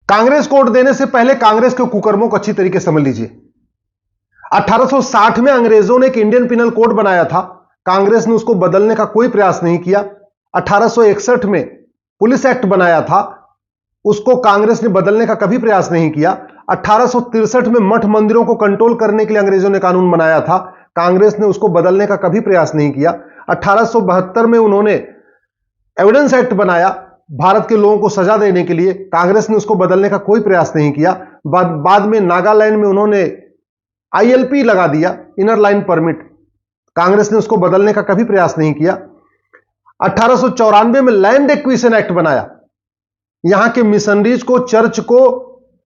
कांग्रेस को वोट देने से पहले कांग्रेस के कुकर्मों को अच्छी तरीके से समझ लीजिए। 1860 में अंग्रेजों ने एक इंडियन पिनल कोड बनाया था, कांग्रेस ने उसको बदलने का कोई प्रयास नहीं किया। 1861 में पुलिस एक्ट बनाया था, उसको कांग्रेस ने बदलने का कभी प्रयास नहीं किया। 1863 में मठ मंदिरों को कंट्रोल करने के लिए अंग्रेजों ने कानून बनाया था, कांग्रेस ने उसको बदलने का कभी प्रयास नहीं किया। 1872 में उन्होंने एविडेंस एक्ट बनाया भारत के लोगों को सजा देने के लिए, कांग्रेस ने उसको बदलने का कोई प्रयास नहीं किया। बाद में नागालैंड में उन्होंने ILP लगा दिया, इनर लाइन परमिट, कांग्रेस ने उसको बदलने का कभी प्रयास नहीं किया। 1894 में लैंड एक्विजिशन एक्ट बनाया, यहां के मिशनरीज को, चर्च को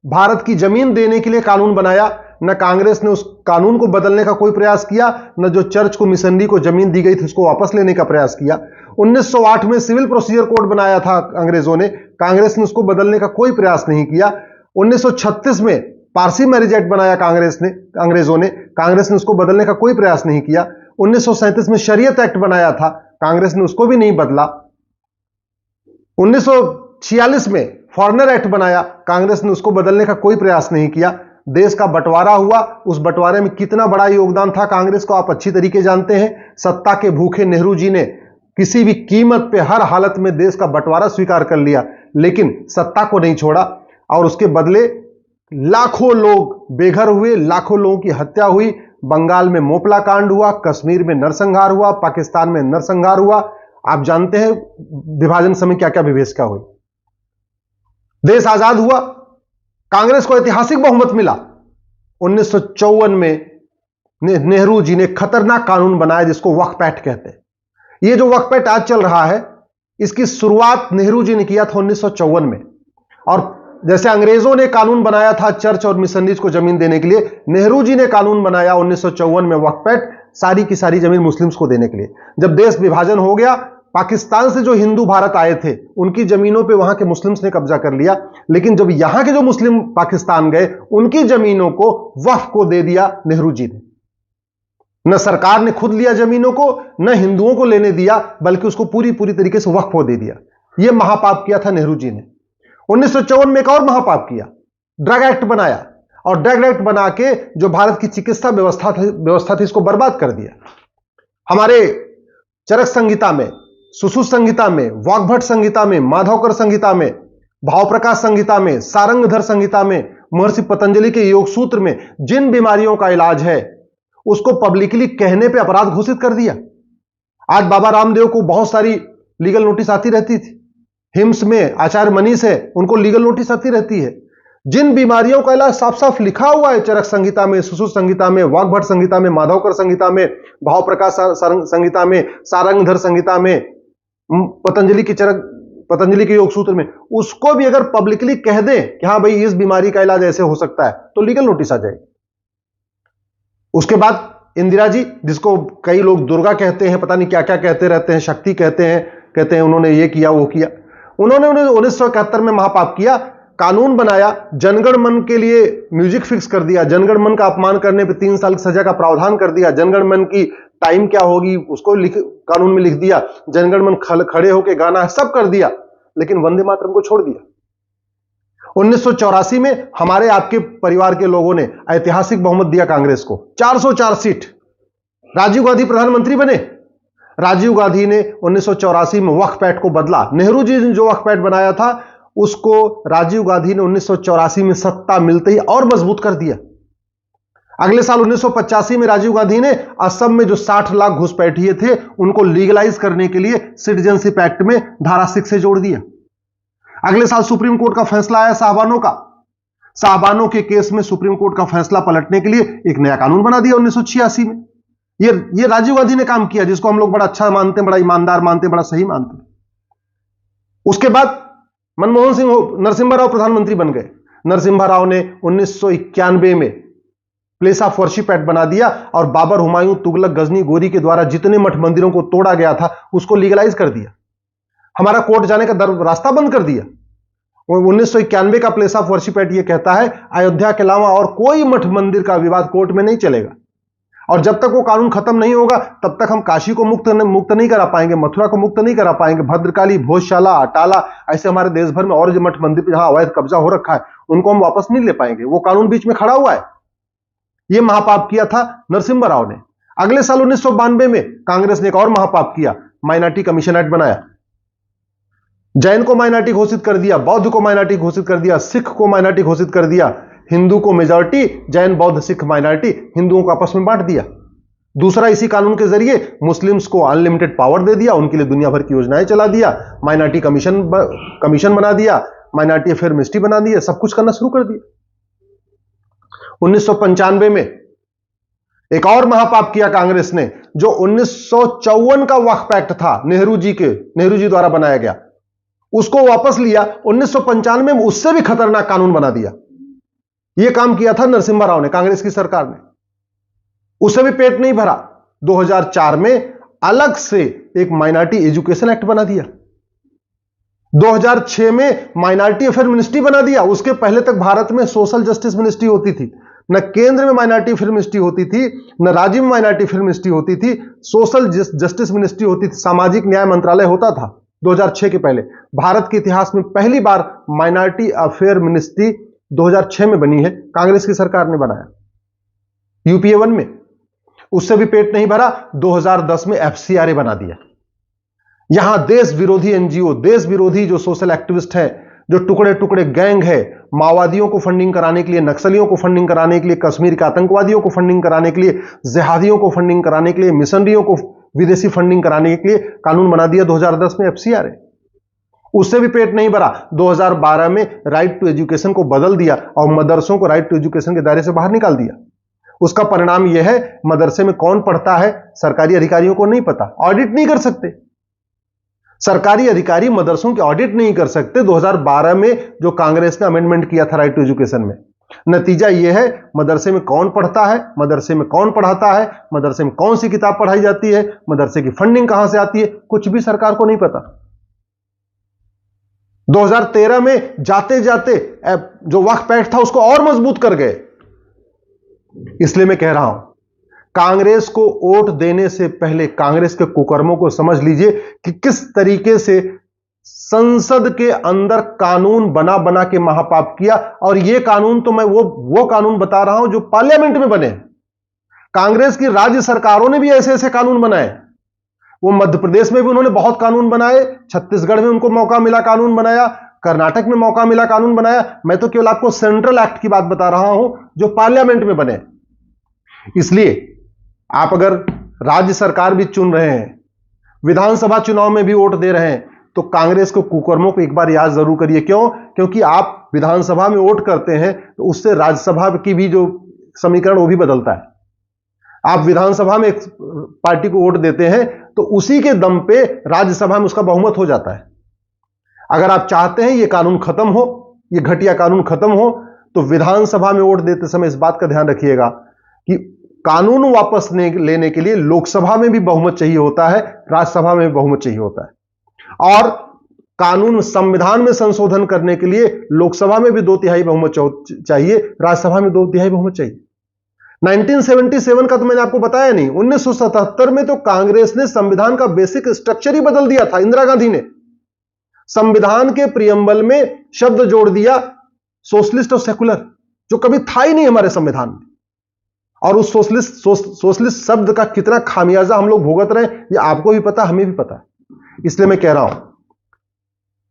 भारत की जमीन देने के लिए कानून बनाया, न कांग्रेस ने उस कानून को बदलने का कोई प्रयास किया, न जो चर्च को, मिशनरी को जमीन दी गई थी उसको वापस लेने का प्रयास किया। 1908 में सिविल प्रोसीजर कोड बनाया था अंग्रेजों ने, कांग्रेस ने उसको बदलने का कोई प्रयास नहीं किया। 1936 में पारसी मैरिज एक्ट बनाया अंग्रेजों ने, कांग्रेस ने उसको बदलने का कोई प्रयास नहीं किया। 1937 में शरीयत एक्ट बनाया था, कांग्रेस ने उसको भी नहीं बदला। 1946 में फॉरेनर एक्ट बनाया, कांग्रेस ने उसको बदलने का कोई प्रयास नहीं किया। देश का बंटवारा हुआ, उस बंटवारे में कितना बड़ा योगदान था कांग्रेस को आप अच्छी तरीके जानते हैं। सत्ता के भूखे नेहरू जी ने किसी भी कीमत पे, हर हालत में देश का बंटवारा स्वीकार कर लिया, लेकिन सत्ता को नहीं छोड़ा, और उसके बदले लाखों लोग बेघर हुए, लाखों लोगों की हत्या हुई। बंगाल में मोपला कांड हुआ, कश्मीर में नरसंहार हुआ, पाकिस्तान में नरसंहार हुआ। आप जानते हैं विभाजन समय क्या क्या विभेषका हुई। देश आजाद हुआ, कांग्रेस को ऐतिहासिक बहुमत मिला। 1954 में नेहरू जी ने खतरनाक कानून बनाया जिसको वक्फ एक्ट कहते हैं। यह जो वक्फ एक्ट आज चल रहा है, इसकी शुरुआत नेहरू जी ने किया था 1954 में, और जैसे अंग्रेजों ने कानून बनाया था चर्च और मिशनरीज को जमीन देने के लिए, नेहरू जी ने कानून बनाया 1954 में वक्फ एक्ट, सारी की सारी जमीन मुस्लिम्स को देने के लिए। जब देश विभाजन हो गया, पाकिस्तान से जो हिंदू भारत आए थे उनकी जमीनों पे वहां के मुस्लिम्स ने कब्जा कर लिया, लेकिन जब यहां के जो मुस्लिम पाकिस्तान गए उनकी जमीनों को वक्फ को दे दिया नेहरू जी ने। न सरकार ने खुद लिया जमीनों को, न हिंदुओं को लेने दिया, बल्कि उसको पूरी तरीके से वक्फ को दे दिया। यह महापाप किया था नेहरू जी ने। 1954 में एक और महापाप किया, ड्रग एक्ट बनाया, और ड्रग एक्ट बना के जो भारत की चिकित्सा व्यवस्था थी इसको बर्बाद कर दिया। हमारे चरक संहिता में, सुश्रुत संहिता में, वाग्भट संहिता में, माधवकर संहिता में, भाव प्रकाश संहिता में, सारंगधर संहिता में, महर्षि पतंजलि के योग सूत्र में जिन बीमारियों का इलाज है उसको पब्लिकली कहने पे अपराध घोषित कर दिया। आज बाबा रामदेव को बहुत सारी लीगल नोटिस आती रहती थी, हिम्स में आचार्य मनीष है उनको लीगल नोटिस आती रहती है। जिन बीमारियों का इलाज साफ साफ लिखा हुआ है चरक संहिता में, सुश्रुत संहिता में, वाग्भट संहिता में, माधवकर संहिता में, भाव प्रकाश संहिता में, सारंगधर संहिता में, पतंजलि के योग सूत्र में, उसको भी अगर पब्लिकली कह दें कि हां भाई इस बीमारी का इलाज ऐसे हो सकता है, तो लीगल नोटिस आ जाएगी। उसके बाद इंदिरा जी, जिसको कई लोग दुर्गा कहते हैं, पता नहीं क्या क्या कहते रहते हैं, शक्ति कहते हैं उन्होंने ये किया वो किया। उन्होंने 1971 में महापाप किया, कानून बनाया, जनगण मन के लिए म्यूजिक फिक्स कर दिया, जनगण मन का अपमान करने पे 3 साल की सजा का प्रावधान कर दिया, जनगण मन की टाइम क्या होगी उसको कानून में लिख दिया, जनगण मन खड़े होकर गाना सब कर दिया, लेकिन वंदे मातरम को छोड़ दिया। 1984 में हमारे आपके परिवार के लोगों ने ऐतिहासिक बहुमत दिया कांग्रेस को, 404 सीट, राजीव गांधी प्रधानमंत्री बने। राजीव गांधी ने 1984 में वक्फ एक्ट को बदला। नेहरू जी ने जो वक्फ एक्ट बनाया था उसको राजीव गांधी ने 1984 में सत्ता मिलते ही और मजबूत कर दिया। अगले साल 1985 में राजीव गांधी ने असम में जो 60 लाख घुसपैठिए थे उनको लीगलाइज करने के लिए सिटीजनशिप एक्ट में धारा 6 से जोड़ दिया। अगले साल सुप्रीम कोर्ट का फैसला आया साहबानों के केस में सुप्रीम कोर्ट का फैसला पलटने के लिए एक नया कानून बना दिया 1986 में। ये राजीव गांधी ने काम किया, जिसको हम लोग बड़ा अच्छा मानते हैं, बड़ा ईमानदार मानते हैं, बड़ा सही मानते हैं। उसके बाद मनमोहन सिंह नरसिम्हा राव प्रधानमंत्री बन गए। नरसिम्हा राव ने 1991 में प्लेस ऑफ वर्शिप एक्ट बना दिया और बाबर, हुमायूं, तुगलक, गजनी, गोरी के द्वारा जितने मठ मंदिरों को तोड़ा गया था उसको लीगलाइज कर दिया। हमारा कोर्ट जाने का रास्ता बंद कर दिया। 1991 का प्लेस ऑफ वर्शिप एक्ट यह कहता है अयोध्या के अलावा और कोई मठ मंदिर का विवाद कोर्ट में नहीं चलेगा। और जब तक वो कानून खत्म नहीं होगा तब तक हम काशी को मुक्त नहीं करा पाएंगे, मथुरा को मुक्त नहीं करा पाएंगे, भद्रकाली, भोजशाला, अटाला, ऐसे हमारे देश भर में और जो मठ मंदिर जहां अवैध कब्जा हो रखा है उनको हम वापस नहीं ले पाएंगे। वो कानून बीच में खड़ा हुआ है। ये महापाप किया था नरसिम्हा राव ने। अगले साल 1992 में कांग्रेस ने एक और महापाप किया, माइनॉरिटी कमीशन एक्ट बनाया। जैन को माइनॉरिटी घोषित कर दिया, बौद्ध को माइनॉरिटी घोषित कर दिया, सिख को माइनॉरिटी घोषित कर दिया, हिंदू को मेजॉरिटी, जैन, बौद्ध, सिख माइनॉरिटी, हिंदुओं को आपस में बांट दिया। दूसरा, इसी कानून के जरिए मुस्लिम्स को अनलिमिटेड पावर दे दिया, उनके लिए दुनिया भर की योजनाएं चला दिया, माइनॉरिटी कमीशन बना दिया, माइनॉरिटी अफेयर मिनिस्ट्री बना दिया, सब कुछ करना शुरू कर दिया। 1995 में एक और महापाप किया कांग्रेस ने, जो 1954 का वक्फ एक्ट था, नेहरू जी द्वारा बनाया गया, उसको वापस लिया। 1995 में उससे भी खतरनाक कानून बना दिया। यह काम किया था नरसिम्हा राव ने, कांग्रेस की सरकार ने। उससे भी पेट नहीं भरा। 2004 में अलग से एक माइनॉरिटी एजुकेशन एक्ट बना दिया। 2006 में माइनॉरिटी अफेयर मिनिस्ट्री बना दिया। उसके पहले तक भारत में सोशल जस्टिस मिनिस्ट्री होती थी, न केंद्र में माइनॉरिटी अफेयर मिनिस्ट्री होती थी, न राज्य में माइनॉरिटी अफेयर मिनिस्ट्री होती थी, सोशल जस्टिस मिनिस्ट्री होती थी, सामाजिक न्याय मंत्रालय होता था। 2006 के पहले भारत के इतिहास में पहली बार माइनॉरिटी अफेयर मिनिस्ट्री 2006 में बनी है, कांग्रेस की सरकार ने बनाया, यूपीए 1 में। उससे भी पेट नहीं भरा। 2010 में एफसीआरए बना दिया। यहां देश विरोधी एनजीओ, देश विरोधी जो सोशल एक्टिविस्ट हैं, जो टुकड़े टुकड़े गैंग है, माओवादियों को फंडिंग कराने के लिए, नक्सलियों को फंडिंग कराने के लिए, कश्मीर के आतंकवादियों को फंडिंग कराने के लिए, जिहादियों को फंडिंग कराने के लिए, मिशनरियों को विदेशी फंडिंग कराने के लिए कानून बना दिया 2010 में एफसीआरए। उससे भी पेट नहीं भरा। 2012 में राइट टू एजुकेशन को बदल दिया और मदरसों को राइट टू एजुकेशन के दायरे से बाहर निकाल दिया। उसका परिणाम यह है, मदरसे में कौन पढ़ता है सरकारी अधिकारियों को नहीं पता, ऑडिट नहीं कर सकते। सरकारी अधिकारी मदरसों की ऑडिट नहीं कर सकते। 2012 में जो कांग्रेस ने अमेंडमेंट किया था राइट टू एजुकेशन में, नतीजा यह है, मदरसे में कौन पढ़ता है, मदरसे में कौन पढ़ाता है, मदरसे में कौन सी किताब पढ़ाई जाती है, मदरसे की फंडिंग कहां से आती है, कुछ भी सरकार को नहीं पता। 2013 में जाते जाते जो वक्फ एक्ट था उसको और मजबूत कर गए। इसलिए मैं कह रहा हूं, कांग्रेस को वोट देने से पहले कांग्रेस के कुकर्मों को समझ लीजिए कि किस तरीके से संसद के अंदर कानून बना बना के महापाप किया। और यह कानून तो मैं वो कानून बता रहा हूं जो पार्लियामेंट में बने। कांग्रेस की राज्य सरकारों ने भी ऐसे ऐसे कानून बनाए। वो मध्य प्रदेश में भी उन्होंने बहुत कानून बनाए, छत्तीसगढ़ में उनको मौका मिला कानून बनाया, कर्नाटक में मौका मिला कानून बनाया। मैं तो केवल आपको सेंट्रल एक्ट की बात बता रहा हूं जो पार्लियामेंट में बने। इसलिए आप अगर राज्य सरकार भी चुन रहे हैं, विधानसभा चुनाव में भी वोट दे रहे हैं, तो कांग्रेस को कुकर्मों को एक बार याद जरूर करिए। क्यों? क्योंकि आप विधानसभा में वोट करते हैं तो उससे राज्यसभा की भी जो समीकरण वो भी बदलता है। आप विधानसभा में एक पार्टी को वोट देते हैं तो उसी के दम पे राज्यसभा में उसका बहुमत हो जाता है। अगर आप चाहते हैं ये कानून खत्म हो, ये घटिया कानून खत्म हो, तो विधानसभा में वोट देते समय इस बात का ध्यान रखिएगा कि कानून वापस लेने के लिए लोकसभा में भी बहुमत चाहिए होता है, राज्यसभा में भी बहुमत चाहिए होता है। और कानून संविधान में संशोधन करने के लिए लोकसभा में भी 2/3 बहुमत चाहिए, राज्यसभा में 2/3 बहुमत चाहिए। 1977 का तो मैंने आपको बताया नहीं। 1977 में तो कांग्रेस ने संविधान का बेसिक स्ट्रक्चर ही बदल दिया था। इंदिरा गांधी ने संविधान के प्रियम्बल में शब्द जोड़ दिया सोशलिस्ट और सेकुलर, जो कभी था ही नहीं हमारे संविधान में। और उस सोशलिस्ट शब्द का कितना खामियाजा हम लोग भुगत रहे हैं, ये आपको भी पता, हमें भी पता है। इसलिए मैं कह रहा हूं,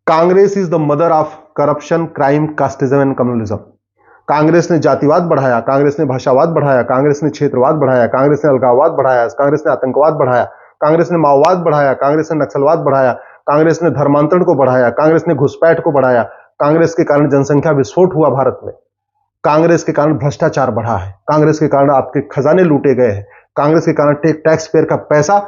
Congress is the mother of corruption, crime, casteism and communism. Congress ने जातिवाद बढ़ाया, कांग्रेस ने भाषावाद बढ़ाया, कांग्रेस ने क्षेत्रवाद बढ़ाया, कांग्रेस ने अलगाववाद बढ़ाया, कांग्रेस ने आतंकवाद बढ़ाया, कांग्रेस ने माओवाद बढ़ाया, कांग्रेस ने नक्सलवाद बढ़ाया, कांग्रेस ने धर्मांतरण को बढ़ाया, कांग्रेस ने घुसपैठ को बढ़ाया। कांग्रेस के कारण जनसंख्या विस्फोट हुआ भारत में। कांग्रेस के कारण भ्रष्टाचार बढ़ा है, कांग्रेस के कारण आपके खजाने लूटे गए हैं, कांग्रेस के कारण टैक्स पेयर का पैसा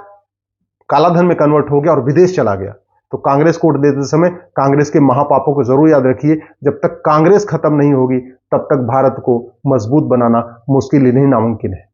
कालाधन में कन्वर्ट हो गया और विदेश चला गया। तो कांग्रेस को वोट देते समय कांग्रेस के महापापों को जरूर याद रखिए। जब तक कांग्रेस खत्म नहीं होगी तब तक भारत को मजबूत बनाना मुश्किल ही नहीं, नामुमकिन है।